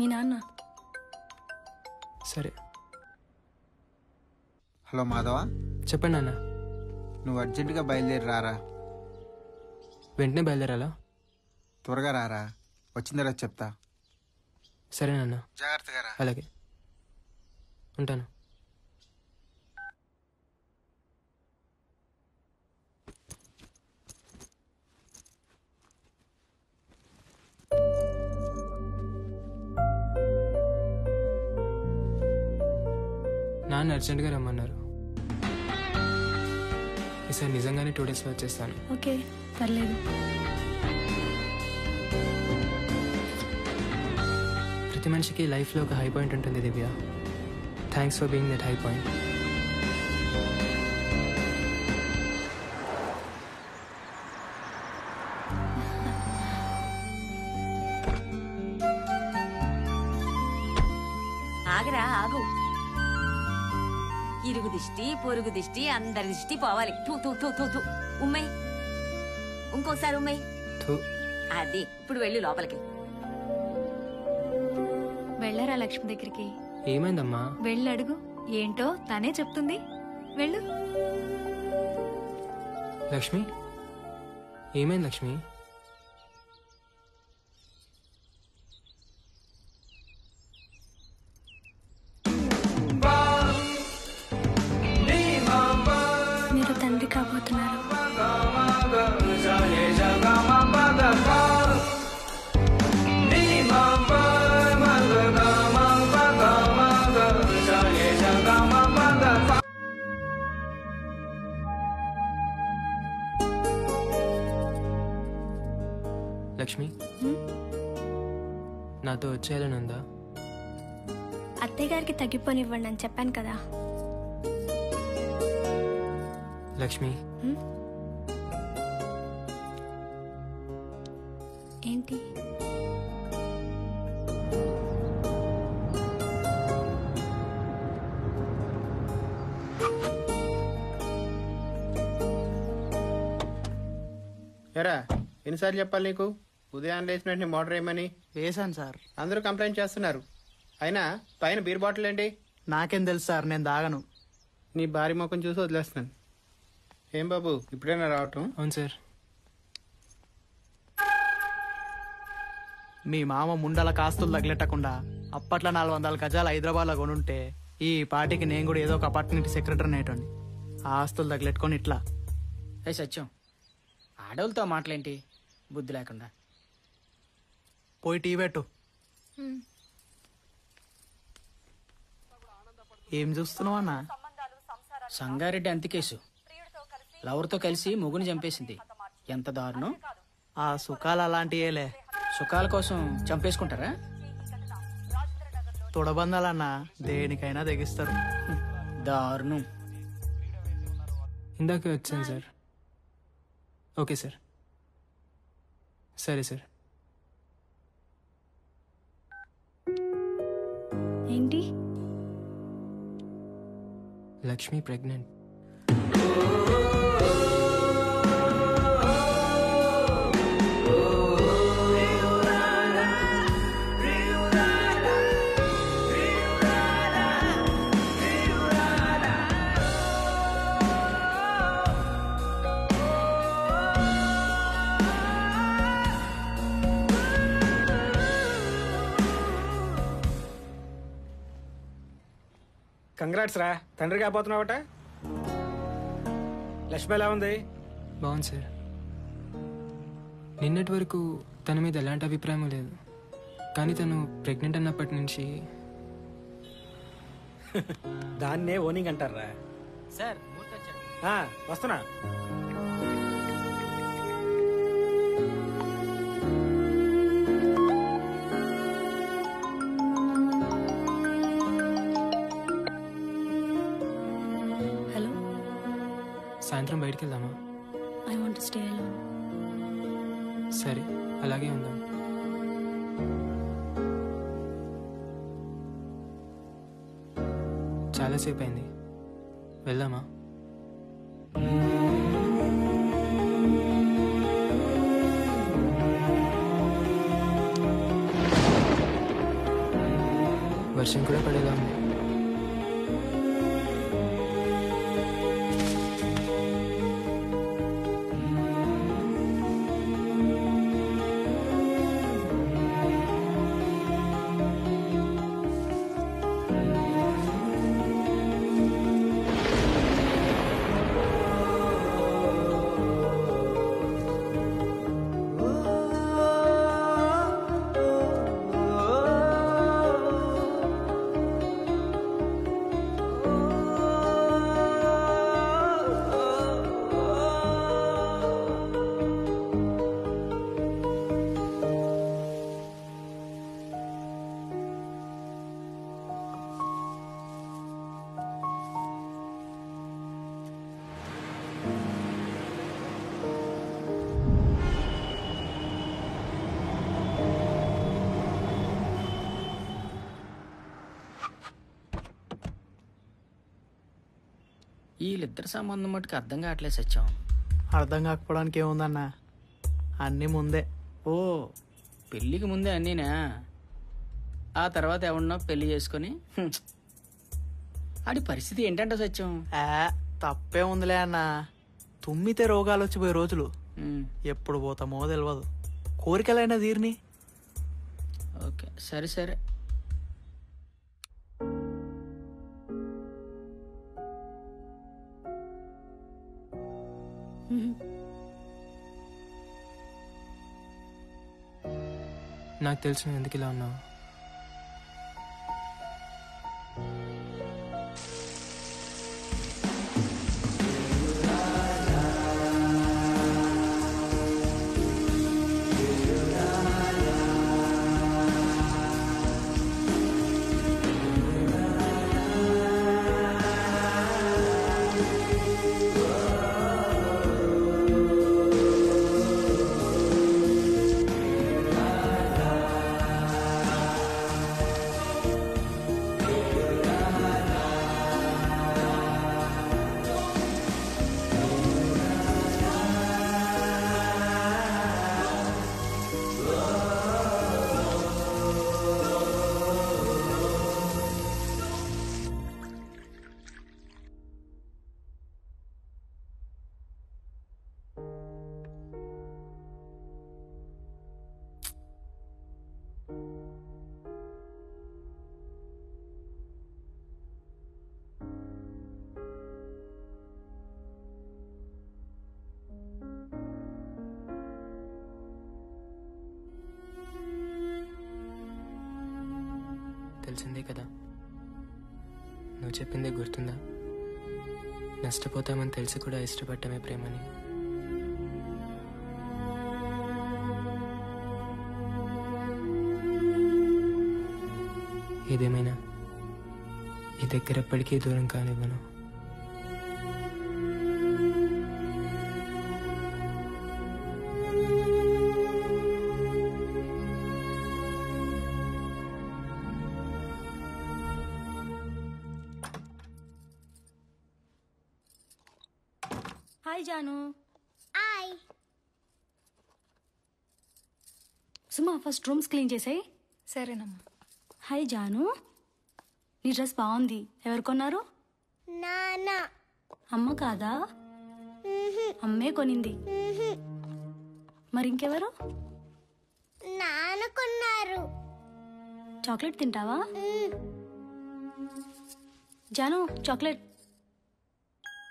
మీ నాన్న. సరే. హలో మాధవ, చెప్పండి అన్న. నువ్వు అర్జెంటుగా బయలుదేరి రారా. వెంటనే బయలుదేరాలా? త్వరగా రారా, వచ్చిన తర్వాత చెప్తా. సరేనన్నా, జాగ్రత్తగా రా. అలాగే, ఉంటాను. నాన్న అర్జెంట్గా రమ్మన్నారు. ఈసారి నిజంగానే 2 డేస్లో వచ్చేస్తాను. ఓకే, పర్లేదు. ప్రతి మనిషికి లైఫ్లో ఒక హై పాయింట్ ఉంటుంది Divya. Thanks for being that high point. ఆగరా, ఆగు. ఇరుగు దిష్టి, పొరుగు దిష్టి, అందరి దిష్టి పోవాలి. తూ తూ తూ తూ తూ. ఉమ్మై, ఇంకోసారి ఉమ్మై. అది ఇప్పుడు వెళ్ళు లోపలికి. వెళ్ళరా లక్ష్మి దగ్గరికి. ఏమైందమ్మా? వెళ్ళి అడుగు, ఏంటో తనే చెప్తుంది. వెళ్ళు. లక్ష్మి, ఏమైంది లక్ష్మి? మీరు తండ్రి కాబోతున్నారు. లక్ష్మి, నాతో వచ్చేయాలని ఉందా? అత్తయ్య గారికి తగ్గిపోనివ్వండి అని చెప్పాను కదా. లక్ష్మి, ఏంటి? ఎరా, ఎన్నిసార్లు చెప్పాలి నీకు ఉదయం లేచిన వెంటనే మోటార్ వేయమని? వేసాను సార్. అందరూ కంప్లైంట్ చేస్తున్నారు. అయినా పైన బీర్ బాటిల్ ఏంటి? నాకేం తెలుసు సార్, నేను దాగను. నీ భారీ ముఖం చూసి వదిలేస్తున్నాను. ఏం బాబు, ఇప్పుడైనా రావటం? అవును సార్. మీ మామ ముండల కాస్తులు తగిలెట్టకుండా అప్పట్లో 400 గజాలు హైదరాబాద్లో కొనుంటే ఈ పార్టీకి నేను కూడా ఏదో ఒక అపార్ట్మెంట్ సెక్రటరీ అయ్యేటండి. ఆ ఆస్తులు తగిలెట్టుకొని ఇట్లా. ఏ సత్యం, ఆడవులతో మాటలేంటి బుద్ధి లేకుండా? పోయి టీ పెట్టు. ఏం చూస్తున్నావు అన్న? సంగారెడ్డి అంతికేసు లవర్తో కలిసి మొగుని చంపేసింది. ఎంత దారుణం. ఆ సుఖాలు అలాంటియేలే. సుఖాల కోసం చంపేసుకుంటారా? తొడబందాలన్నా దేనికైనా తెగిస్తారు. దారుణం. ఇందాకే వచ్చాను సార్. Okay sir. సరే సార్. ఏంటి? లక్ష్మి ప్రెగ్నెంట్. కంగ్రాట్స్ రా, తండ్రి కాబోతున్నావట. లక్ష్మి ఎలా ఉంది? బాగుంది సార్. నిన్నటి వరకు తన మీద ఎలాంటి అభిప్రాయం లేదు, కానీ తను ప్రెగ్నెంట్ అన్నప్పటి నుంచి దాన్నే ఓనింగ్ అంటారా? సార్ వస్తున్నా. హలో, సాయంత్రం బయటికి వెళ్దామా? I want to stay alone. సరే, అలాగే ఉందాం. చాలాసేపు అయింది, వెళ్దామా? వర్షం కూడా పడేలా ఉంది. వీళ్ళిద్దరి సంబంధం మటుకు అర్థం కావట్లేదు సత్యం. అర్థం కాకపోవడానికి ఏముందన్నా, అన్నీ ముందే. ఓ పెళ్ళికి ముందే అన్నీనా? ఆ తర్వాత ఎవడన్నా పెళ్లి చేసుకొని ఆడి పరిస్థితి ఏంటంట సత్యం? తప్పే ఉందిలే అన్న. తుమ్మితే రోగాలు వచ్చిపోయే రోజులు ఉమ్, ఎప్పుడు పోతామో తెలియదు. కోరికలైనా తీరిని. ఓకే సరే సరే. నాకు తెలుసు నువ్వు ఎందుకు ఇలా ఉన్నావు. తెలిసిందే కదా, నువ్వు చెప్పిందే గుర్తుందా? నష్టపోతామని తెలిసి కూడా ఇష్టపడటమే ప్రేమని. ఏదేమైనా ఈ దగ్గర ఎప్పటికీ దూరం కానివ్వను. హాయ్ జాను. హాయ్. సుమా ఫస్ట్ రూమ్స్ క్లీన్ చేసాయి. సరేనమ్మా. హాయ్ జాను, నీ డ్రెస్ బాగుంది. ఎవరు కొన్నారు? నానా. అమ్మ కాదా? అమ్మే కొనింది. మరి ఇంకెవరు? నాన్న కొన్నారు. చాక్లెట్ తింటావా? జాను చాక్లెట్.